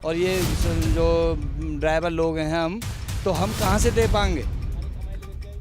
और ये जो ड्राइवर लोग हैं हम कहाँ से दे पाएंगे।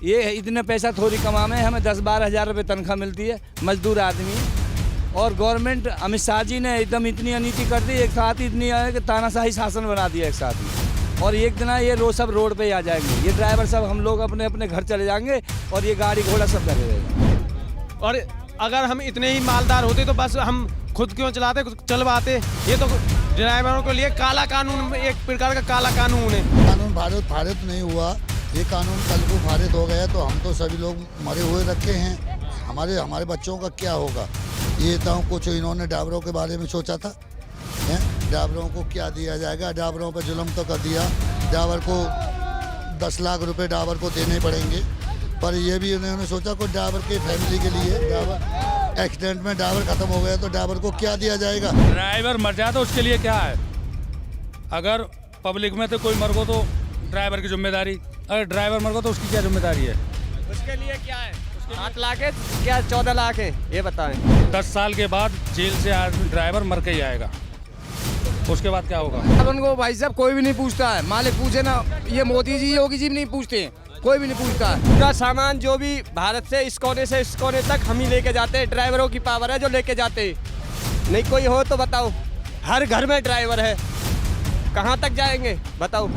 ये इतने पैसा थोड़ी कमाने, हमें 10-12 हज़ार रुपये तनख्वाह मिलती है, मजदूर आदमी है। और गवर्नमेंट अमित शाह जी ने एकदम इतनी अनीति कर दी, एक साथ ही इतनी है कि तानाशाही शासन बना दिया एक साथ में। और एक दिन ये सब रोड पे ही आ जाएंगे, ये ड्राइवर सब, हम लोग अपने अपने घर चले जाएंगे और ये गाड़ी घोड़ा सब धरे रहेगा। और अगर हम इतने ही मालदार होते तो बस हम खुद क्यों चलाते, चलवाते। ये तो ड्राइवरों के लिए काला कानून, एक प्रकार का काला कानून है। कानून पारित नहीं हुआ, ये कानून कल को पारित हो गया तो हम तो सभी लोग मरे हुए रखे हैं। हमारे बच्चों का क्या होगा। ये तो कुछ इन्होंने ड्राइवरों के बारे में सोचा था, ड्राइवरों को क्या दिया जाएगा। ड्राइवरों पर जुल्म तो कर दिया, ड्राइवर को 10 लाख रुपए ड्राइवर को देने पड़ेंगे। पर ये भी उन्होंने सोचा को ड्राइवर के फैमिली के लिए, ड्राइवर एक्सीडेंट में ड्राइवर खत्म हो गया तो ड्राइवर को क्या दिया जाएगा। ड्राइवर मर जाए तो उसके लिए क्या है। अगर पब्लिक में तो कोई मर गो तो ड्राइवर की जिम्मेदारी, अगर ड्राइवर मर गो तो उसकी क्या जिम्मेदारी है। उसके लिए क्या है, 8 लाख है क्या 14 लाख है, ये बताएं। 10 साल के बाद जेल से आदमी ड्राइवर मर के ही आएगा, उसके बाद क्या होगा। अब उनको भाई साहब कोई भी नहीं पूछता है, मालिक पूछे ना, ये मोदी जी योगी जी नहीं पूछते हैं, कोई भी नहीं पूछता है। पूरा सामान जो भी भारत से इस कोने तक हम ही लेके जाते हैं। ड्राइवरों की पावर है जो लेके जाते हैं। नहीं कोई हो तो बताओ, हर घर में ड्राइवर है, कहाँ तक जाएंगे बताओ।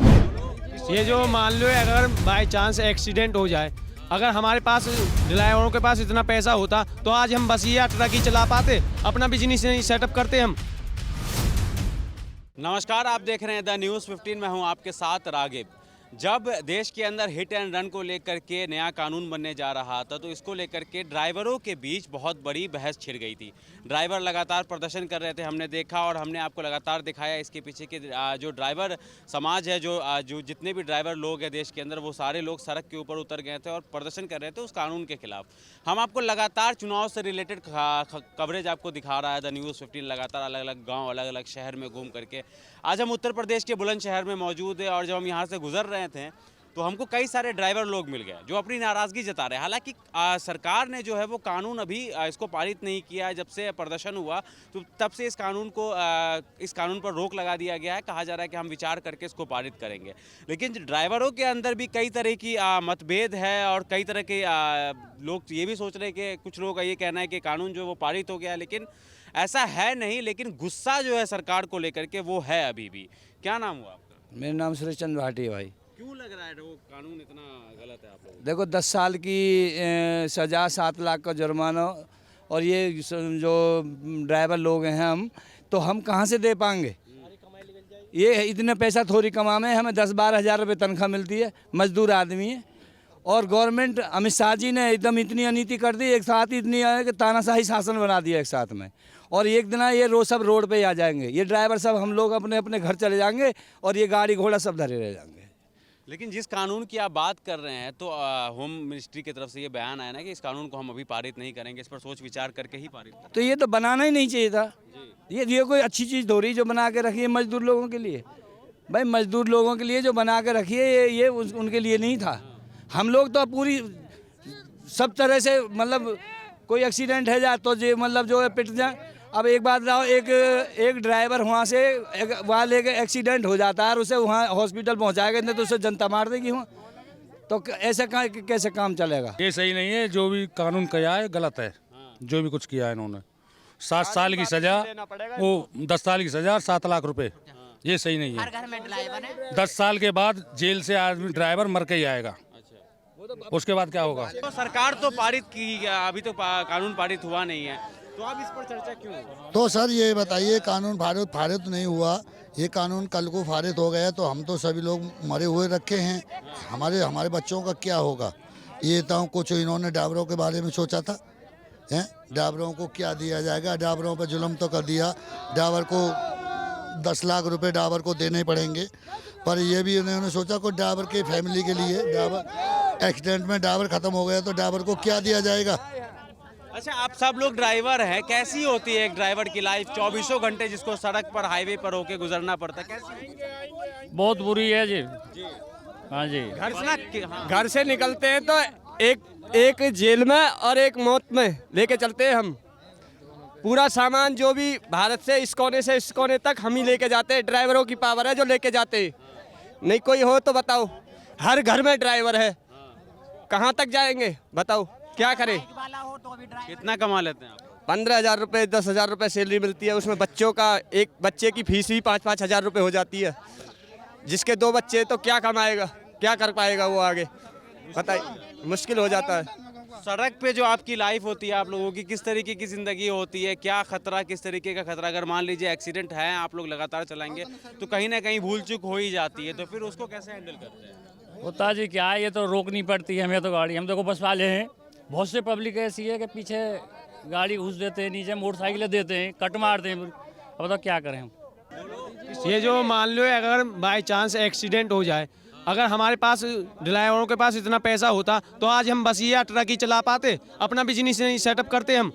ये जो मान लो अगर बाय चांस एक्सीडेंट हो जाए, अगर हमारे पास ड्राइवरों के पास इतना पैसा होता तो आज हम बस या ट्रक ही चला पाते, अपना बिजनेस नहीं सेटअप करते हम। नमस्कार, आप देख रहे हैं द न्यूज़ 15। मैं हूं आपके साथ रागिब। जब देश के अंदर हिट एंड रन को लेकर के नया कानून बनने जा रहा था तो इसको लेकर के ड्राइवरों के बीच बहुत बड़ी बहस छिड़ गई थी। ड्राइवर लगातार प्रदर्शन कर रहे थे, हमने देखा और हमने आपको लगातार दिखाया इसके पीछे के जो ड्राइवर समाज है, जो जितने भी ड्राइवर लोग हैं देश के अंदर, वो सारे लोग सड़क के ऊपर उतर गए थे और प्रदर्शन कर रहे थे उस कानून के खिलाफ। हम आपको लगातार चुनाव से रिलेटेड कवरेज आपको दिखा रहा है द न्यूज़ 15, लगातार अलग अलग गाँव, अलग अलग शहर में घूम करके। आज हम उत्तर प्रदेश के बुलंदशहर में मौजूद है और जब हम यहाँ से गुजर रहे थे तो हमको कई सारे ड्राइवर लोग मिल गए जो अपनी नाराज़गी जता रहे हैं। हालांकि सरकार ने जो है वो कानून अभी इसको पारित नहीं किया है। जब से प्रदर्शन हुआ तो तब से इस कानून पर रोक लगा दिया गया है। कहा जा रहा है कि हम विचार करके इसको पारित करेंगे। लेकिन ड्राइवरों के अंदर भी कई तरह की मतभेद है और कई तरह के लोग ये भी सोच रहे हैं कि कुछ लोगों का ये कहना है कि कानून जो है वो पारित हो गया है, लेकिन ऐसा है नहीं। लेकिन गुस्सा जो है सरकार को लेकर के वो है अभी भी। क्या नाम हुआ आपका? मेरा नाम सुरेश चंद्र भाटी है भाई। क्यों लग रहा है वो कानून इतना गलत है आप लोगों को? देखो 10 साल की सज़ा, 7 लाख का जुर्माना, और ये जो ड्राइवर लोग हैं हम कहाँ से दे पाएंगे। ये इतने पैसा थोड़ी कमाने, हमें 10-12 हज़ार रुपये तनख्वाह मिलती है, मजदूर आदमी है। और गवर्नमेंट अमित शाह जी ने एकदम इतनी अनीति कर दी, एक साथ ही इतनी है कि तानाशाही शासन बना दिया एक साथ में। और एक दिन ये सब रोड पे ही आ जाएंगे, ये ड्राइवर सब, हम लोग अपने अपने घर चले जाएंगे और ये गाड़ी घोड़ा सब धरे रह जाएंगे। लेकिन जिस कानून की आप बात कर रहे हैं तो होम मिनिस्ट्री की तरफ से ये बयान आया ना कि इस कानून को हम अभी पारित नहीं करेंगे, इस पर सोच विचार करके ही पारित करेंगे। तो ये तो बनाना ही नहीं चाहिए था। ये कोई अच्छी चीज़ हो रही जो बना के रखी है मजदूर लोगों के लिए। भाई मजदूर लोगों के लिए जो बना के रखी है ये उनके लिए नहीं था। हम लोग तो पूरी सब तरह से, मतलब कोई एक्सीडेंट है जाए तो जो मतलब जो है पिट जाए। अब एक बात बताओ, एक ड्राइवर वहाँ से वहाँ लेके एक्सीडेंट हो जाता है और उसे वहाँ हॉस्पिटल पहुँचाएगा, नहीं तो उसे जनता मार देगी वहाँ। तो ऐसे कैसे काम चलेगा। ये सही नहीं है, जो भी कानून किया है गलत है। जो भी कुछ किया है इन्होंने, 7 साल की सजा, वो 10 साल की सजा, 7 लाख रुपए, ये सही नहीं है। हर घर में ड्राइवर है। 10 साल के बाद जेल से आदमी ड्राइवर मर के ही आएगा, उसके बाद क्या होगा। तो सरकार तो पारित की, अभी तो कानून पारित हुआ नहीं है, तो आप इस पर चर्चा क्यों? तो सर ये बताइए, कानून पारित नहीं हुआ, ये कानून कल को पारित हो गया तो हम तो सभी लोग मरे हुए रखे हैं। हमारे बच्चों का क्या होगा। ये तो कुछ इन्होंने ड्राइवरों के बारे में सोचा था, ड्राइवरों को क्या दिया जाएगा। ड्राइवरों पर जुल्म तो कर दिया, ड्राइवर को 10 लाख रुपए ड्राइवर को देने पड़ेंगे। पर ये भी उन्होंने सोचा को ड्राइवर के फैमिली के लिए, ड्राइवर एक्सीडेंट में ड्राइवर खत्म हो गया तो ड्राइवर को क्या दिया जाएगा। अच्छा, आप सब लोग ड्राइवर हैं, कैसी होती है एक ड्राइवर की लाइफ? 24 घंटे जिसको सड़क पर, हाईवे पर होके गुजरना पड़ता है, कैसी? बहुत बुरी है जी। हाँ जी। घर से निकलते हैं तो एक जेल में और एक मौत में लेके चलते हैं हम। पूरा सामान जो भी भारत से इस कोने तक हम ही लेके जाते हैं। ड्राइवरों की पावर है जो लेके जाते हैं। नहीं कोई हो तो बताओ, हर घर में ड्राइवर है, कहाँ तक जाएंगे बताओ, क्या करें। कितना कमा लेते हैं आप? 15,000 रुपये 10,000 रुपये सैलरी मिलती है, उसमें बच्चों का एक बच्चे की फीस भी 5-5 हज़ार रुपये हो जाती है। जिसके 2 बच्चे तो क्या कमाएगा, क्या कर पाएगा वो आगे, बताइए, मुश्किल हो जाता है। सड़क पे जो आपकी लाइफ होती है, आप लोगों की किस तरीके की ज़िंदगी होती है, क्या खतरा, किस तरीके का खतरा? अगर मान लीजिए एक्सीडेंट है, आप लोग लगातार चलाएंगे तो कहीं ना कहीं भूल चूक हो ही जाती है, तो फिर उसको कैसे हैंडल करते हैं? होता जी क्या है, ये तो रोकनी पड़ती है हमें तो गाड़ी। हम देखो बस वाले हैं, बहुत से पब्लिक ऐसी है कि पीछे गाड़ी घुस देते हैं, नीचे मोटरसाइकिलें देते हैं, कट मारते हैं। अब बताओ क्या करें हम। ये जो मान लो अगर बाई चांस एक्सीडेंट हो जाए, अगर हमारे पास ड्राइवरों के पास इतना पैसा होता तो आज हम बस या ट्रक ही चला पाते, अपना बिजनेस नहीं सेटअप करते हम।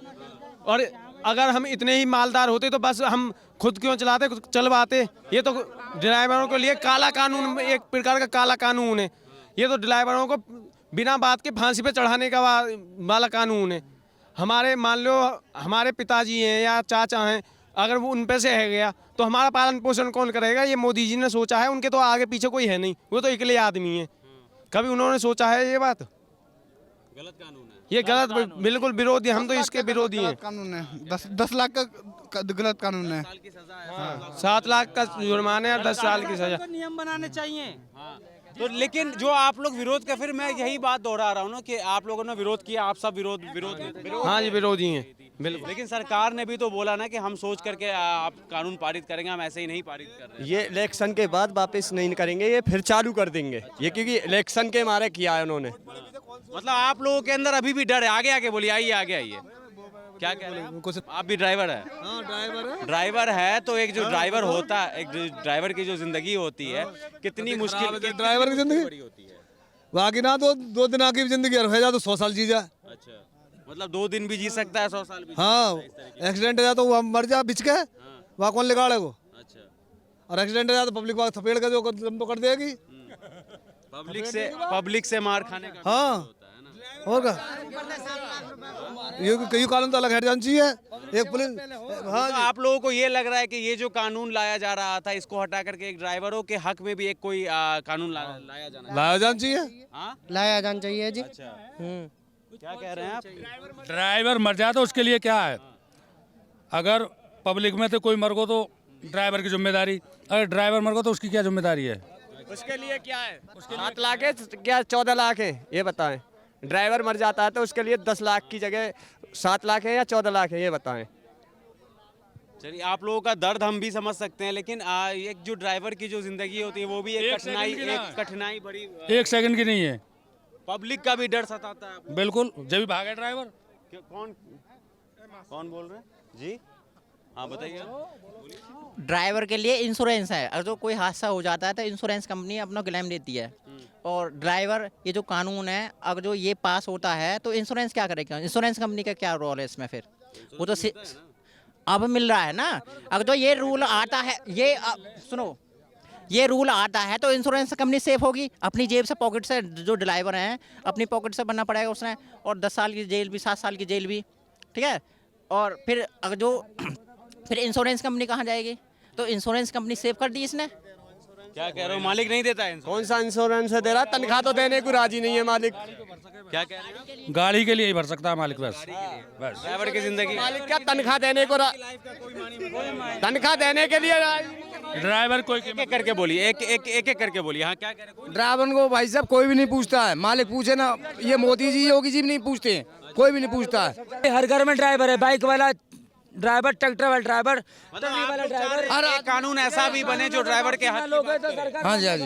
और अगर हम इतने ही मालदार होते तो बस हम खुद क्यों चलाते, खुद चलवाते। ये तो ड्राइवरों के लिए काला कानून, एक प्रकार का काला कानून है। ये तो ड्राइवरों को बिना बात के फांसी पे चढ़ाने का वाला कानून है। हमारे मान लो हमारे पिताजी हैं या चाचा हैं, अगर वो उन पे से है गया तो हमारा पालन पोषण कौन करेगा? ये मोदी जी ने सोचा है, उनके तो आगे पीछे कोई है नहीं, वो तो अकेले आदमी है। कभी उन्होंने सोचा है ये बात? गलत कानून है ये गलत, बिल्कुल विरोधी, हम तो इसके विरोधी हैं। कानून है 10 लाख का गलत कानून है। 7 लाख का जुर्माना और 10 साल की सजा। नियम बनाने चाहिए। तो लेकिन जो आप लोग विरोध का, फिर मैं यही बात दोहरा रहा हूँ ना कि आप लोगों ने विरोध किया, आप सब विरोध हाँ जी, विरोधी हैं बिल्कुल। लेकिन सरकार ने भी तो बोला ना कि हम सोच करके आप कानून पारित करेंगे, हम ऐसे ही नहीं पारित कर रहे हैं। ये इलेक्शन के बाद वापस नहीं करेंगे, ये फिर चालू कर देंगे ये, क्योंकि इलेक्शन के मारे किया है उन्होंने। मतलब आप लोगों के अंदर अभी भी डर है? आगे आगे बोलिए, आइए आगे आइए। क्या कह रहे हैं आप? भी ड्राइवर है? हाँ ड्राइवर है। ड्राइवर है तो एक जो ड्राइवर होता है, एक ड्राइवर की जो जिंदगी होती है, कितनी मुश्किल ड्राइवर की जिंदगी होती है। बाकी ना तो 2 दिन की जिंदगी हो जाए तो 100 साल जी जाए। अच्छा, मतलब 2 दिन भी जी सकता है, 100 साल भी। हाँ, एक्सीडेंट हो जाए तो वो मर जाए बिच के, वहाँ कौन लिगाड़े वो। अच्छा, और एक्सीडेंट हो जाए तो पब्लिक वहाँ थपेड़ के जो कदम तो कर देगी। पब्लिक से मार खाने का हाँ, होता है ना। और क्या, ये कई कानून तो अलग हट जाना चाहिए। एक पुलिस, हाँ तो आप लोगों को ये लग रहा है कि ये जो कानून लाया जा रहा था, इसको हटा करके एक ड्राइवरों के हक में भी एक कोई कानून लाया जाना लाया जाना चाहिए। हाँ, लाया जाना चाहिए जी। अच्छा, क्या कह रहे हैं आप? ड्राइवर मर जाए तो उसके लिए क्या है? अगर पब्लिक में तो कोई मर गो तो ड्राइवर की जिम्मेदारी, अगर ड्राइवर मर गो तो उसकी क्या जिम्मेदारी है? उसके लिए क्या है? 7 लाख है क्या 14 लाख है, ये बताएं। ड्राइवर मर जाता है तो उसके लिए 10 लाख की जगह 7 लाख है या 14 लाख है, ये बताएं। चलिए, आप लोगों का दर्द हम भी समझ सकते हैं, लेकिन एक जो ड्राइवर की जो जिंदगी होती है वो भी एक कठिनाई बड़ी, 1 सेकंड की नहीं है। पब्लिक का भी डर सताता है। बिल्कुल, जब भी भागे ड्राइवर। कौन बोल रहे हैं जी? हाँ बताइए। ड्राइवर के लिए इंश्योरेंस है, अगर जो कोई हादसा हो जाता है तो इंश्योरेंस कंपनी अपना क्लेम देती है। और ड्राइवर, ये जो कानून है, अगर जो ये पास होता है तो इंश्योरेंस क्या करेगा? इंश्योरेंस कंपनी का क्या रोल है इसमें? फिर वो तो अब मिल रहा है ना। अगर जो ये रूल आता है, सुनो, ये रूल आता है तो इंश्योरेंस कंपनी सेफ होगी। अपनी जेब से, पॉकेट से, जो ड्राइवर हैं अपनी पॉकेट से बनना पड़ेगा उसने, और 10 साल की जेल भी, 7 साल की जेल भी, ठीक है। और फिर अगर जो फिर इंश्योरेंस कंपनी कहाँ जाएगी? तो इंश्योरेंस कंपनी सेव कर दी इसने। क्या कह रहे हो? मालिक नहीं देता है? कौन सा इंश्योरेंस है दे रहा? तनख्वाह तो देने को राजी नहीं है मालिक। क्या कह रहे हैं? गाड़ी के लिए ही भर सकता है मालिक, बस। ड्राइवर की जिंदगी, मालिक क्या तनख्वाह देने को तनख्वाह देने के लिए ड्राइवर कोई एक करके बोलिए, एक करके बोलिए। हाँ, क्या कह रहे हैं? ड्राइवर को भाई साहब कोई भी नहीं पूछता है। मालिक पूछे ना, ये मोदी जी, योगी जी भी नहीं पूछते हैं, कोई भी नहीं पूछता है। हर घर में ड्राइवर है, बाइक वाला ड्राइवर, ट्रैक्टर वाला ड्राइवर, हर एक कानून ऐसा भी बने जो ड्राइवर के हक की बात करे। हाँ जी, हाँ जी,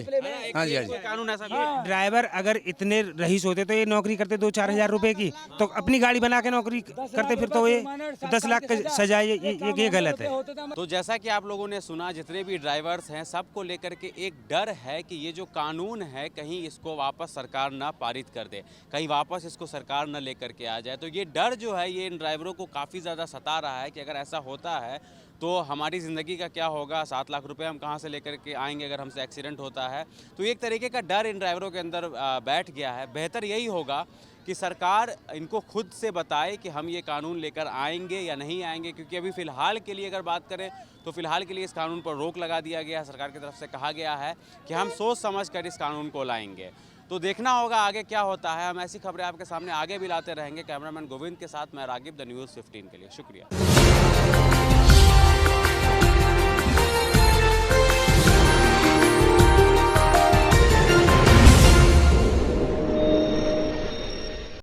हाँ जी, हाँ जी। कानून ऐसा भी ड्राइवर अगर इतने रईस होते तो ये नौकरी करते 2-4 हज़ार रुपए की, तो अपनी गाड़ी बना के नौकरी करते, फिर तो ये 10 लाख की सजा, ये गलत है। तो जैसा कि आप लोगों ने सुना, जितने भी ड्राइवर्स हैं सबको लेकर के एक डर है कि ये जो कानून है कहीं इसको वापस सरकार ना पारित कर दे, कहीं वापस इसको सरकार ना लेकर के आ जाए। तो ये डर जो है ये इन ड्राइवरों को काफ़ी ज़्यादा सता रहा है कि अगर ऐसा होता है तो हमारी ज़िंदगी का क्या होगा, 7 लाख रुपए हम कहाँ से लेकर के आएंगे अगर हमसे एक्सीडेंट होता है। तो एक तरीके का डर इन ड्राइवरों के अंदर बैठ गया है। बेहतर यही होगा कि सरकार इनको खुद से बताए कि हम ये कानून लेकर आएंगे या नहीं आएंगे, क्योंकि अभी फ़िलहाल के लिए अगर बात करें तो फ़िलहाल के लिए इस कानून पर रोक लगा दिया गया है। सरकार की तरफ से कहा गया है कि हम सोच समझ कर इस कानून को लाएंगे। तो देखना होगा आगे क्या होता है। हम ऐसी खबरें आपके सामने आगे भी लाते रहेंगे। कैमरामैन गोविंद के साथ मैं रागिब, द न्यूज़ 15 के लिए। शुक्रिया।